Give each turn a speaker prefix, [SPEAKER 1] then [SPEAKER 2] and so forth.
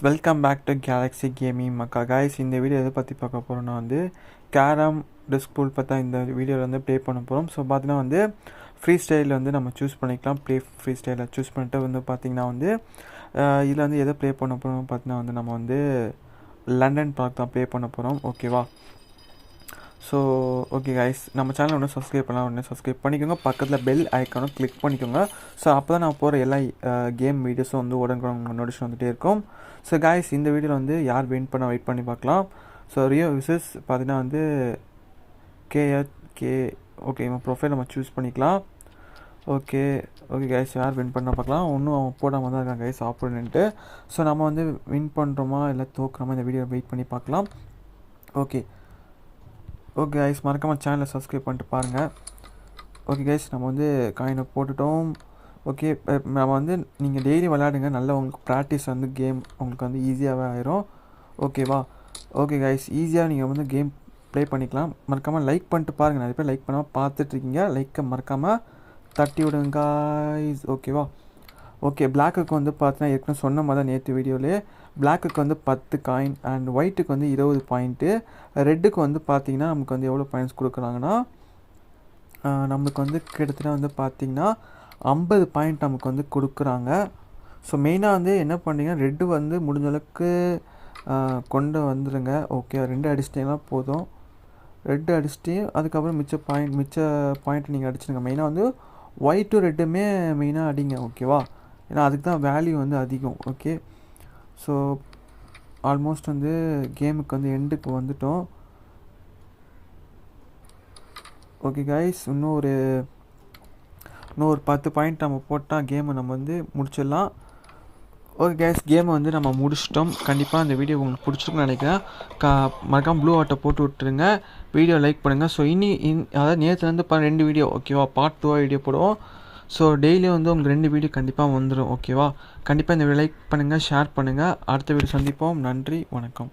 [SPEAKER 1] Welcome back to Galaxy Gaming மக்கா guys. இந்த video எதை பற்றி பார்க்க போகிறோன்னா வந்து கேரம் டிஸ்க் பூல் பார்த்தா இந்த வீடியோவில் வந்து ப்ளே பண்ண போகிறோம். ஸோ பார்த்தீங்கன்னா வந்து ஃப்ரீ ஸ்டைலில் வந்து நம்ம சூஸ் பண்ணிக்கலாம். ஃப்ரீ ஸ்டைலில் சூஸ் பண்ணிட்டு வந்து பார்த்திங்கன்னா வந்து இதில் வந்து எதை ப்ளே பண்ண போகிறோம் பார்த்தீங்கன்னா வந்து நம்ம வந்து லண்டன் பார்க் தான் ப்ளே பண்ண போகிறோம். ஓகேவா? ஸோ ஓகே கைஸ், நம்ம சேனல் ஒன்று சப்ஸ்கிரைப் பண்ணலாம், ஒன்று சப்ஸ்கிரைப் பண்ணிக்கோங்க. பக்கத்தில் பெல் ஐக்கானும் கிளிக் பண்ணிக்கோங்க. ஸோ அப்போ தான் நான் போகிற எல்லா கேம் வீடியோஸும் வந்து உடனே நோட்டிஃபிகேஷன் வந்துகிட்டே இருக்கும். ஸோ கைஸ், இந்த வீடியோவில் வந்து யார் வின் பண்ண வெயிட் பண்ணி பார்க்கலாம். ஸோ ரியோ விசஸ் பார்த்தீங்கன்னா வந்து கே ஓகே, நம்ம ப்ரொஃபைல் நம்ம சூஸ் பண்ணிக்கலாம். ஓகே கைஸ், யார் வின் பண்ண பார்க்கலாம். ஒன்றும் அவன் போடாமல் தான் இருக்கான் கைஸ் ஆப்போனன்ட்டு. ஸோ நம்ம வந்து வின் பண்ணுறோமா இல்லை தோக்குறோமா இந்த வீடியோ வெயிட் பண்ணி பார்க்கலாம். ஓகே கைஸ், மறக்காமல் சேனலை சப்ஸ்கிரைப் பண்ணிட்டு பாருங்கள். ஓகே கைஸ், நம்ம வந்து காயினை போட்டுட்டோம். ஓகே, நம்ம வந்து நீங்கள் டெய்லி விளையாடுங்க, நல்லா உங்களுக்கு ப்ராக்டிஸ் வந்து கேம் உங்களுக்கு வந்து ஈஸியாகவே ஆயிரும். ஓகேவா? ஓகே கைஸ், ஈஸியாக நீங்கள் வந்து கேம் ப்ளே பண்ணிக்கலாம். மறக்காமல் லைக் பண்ணிட்டு பாருங்கள். நிறைய பேர் லைக் பண்ணாமல் பார்த்துட்ருக்கீங்க. லைக்கை மறக்காமல் தட்டி விடுங்க கைஸ். ஓகேவா? ஓகே, பிளாக்குக்கு வந்து பார்த்தீங்கன்னா ஏற்கனவே சொன்ன மாதிரி தான் நேற்று வீடியோவிலே பிளாக்குக்கு வந்து 10 காயின் அண்ட் ஒயிட்டுக்கு வந்து 20 பாயிண்ட்டு. ரெட்டுக்கு வந்து பார்த்திங்கன்னா நமக்கு வந்து எவ்வளோ பாயிண்ட்ஸ் கொடுக்குறாங்கன்னா நம்மளுக்கு வந்து கிட்டத்தட்ட வந்து பார்த்திங்கன்னா 50 பாயிண்ட் நமக்கு வந்து கொடுக்குறாங்க. ஸோ மெயினாக வந்து என்ன பண்ணிங்கன்னா ரெட்டு வந்து முடிஞ்சளவுக்கு கொண்டு வந்துடுங்க. ஓகே, 2 அடிச்சிட்டிங்கன்னா போதும். ரெட்டு அடிச்சுட்டு அதுக்கப்புறம் மிச்ச பாயிண்ட் நீங்கள் அடிச்சிடுங்க. மெயினாக வந்து ஒயிட்டும் ரெட்டுமே மெயினாக அடிங்க. ஓகேவா? ஏன்னா அதுக்கு தான் வேல்யூ வந்து அதிகம். ஓகே, ஸோ ஆல்மோஸ்ட் வந்து கேமுக்கு வந்து எண்டுக்கு வந்துட்டோம். ஓகே கைஸ், இன்னும் ஒரு 10 பாயிண்ட் நம்ம போட்டால் கேமை நம்ம வந்து முடிச்சிடலாம். ஓகே கைஸ், கேமை வந்து நம்ம முடிச்சிட்டோம். கண்டிப்பாக இந்த வீடியோ உங்களுக்கு பிடிச்சிருக்குன்னு நினைக்கிறேன். மறக்காமல் ப்ளூ ஆட்டை போட்டு விட்டுருங்க. வீடியோ லைக் பண்ணுங்கள். ஸோ அதாவது நேற்றுலேருந்து 2 வீடியோ ஓகேவா, பார்ட் 2 வீடியோ போடுவோம். ஸோ டெய்லியும் வந்து உங்களுக்கு 2 வீடியோ கண்டிப்பாக வந்துடும். ஓகேவா? கண்டிப்பாக இந்த வீடியோ லைக் பண்ணுங்கள், ஷேர் பண்ணுங்கள். அடுத்த வீடியோ சந்திப்போம். நன்றி, வணக்கம்.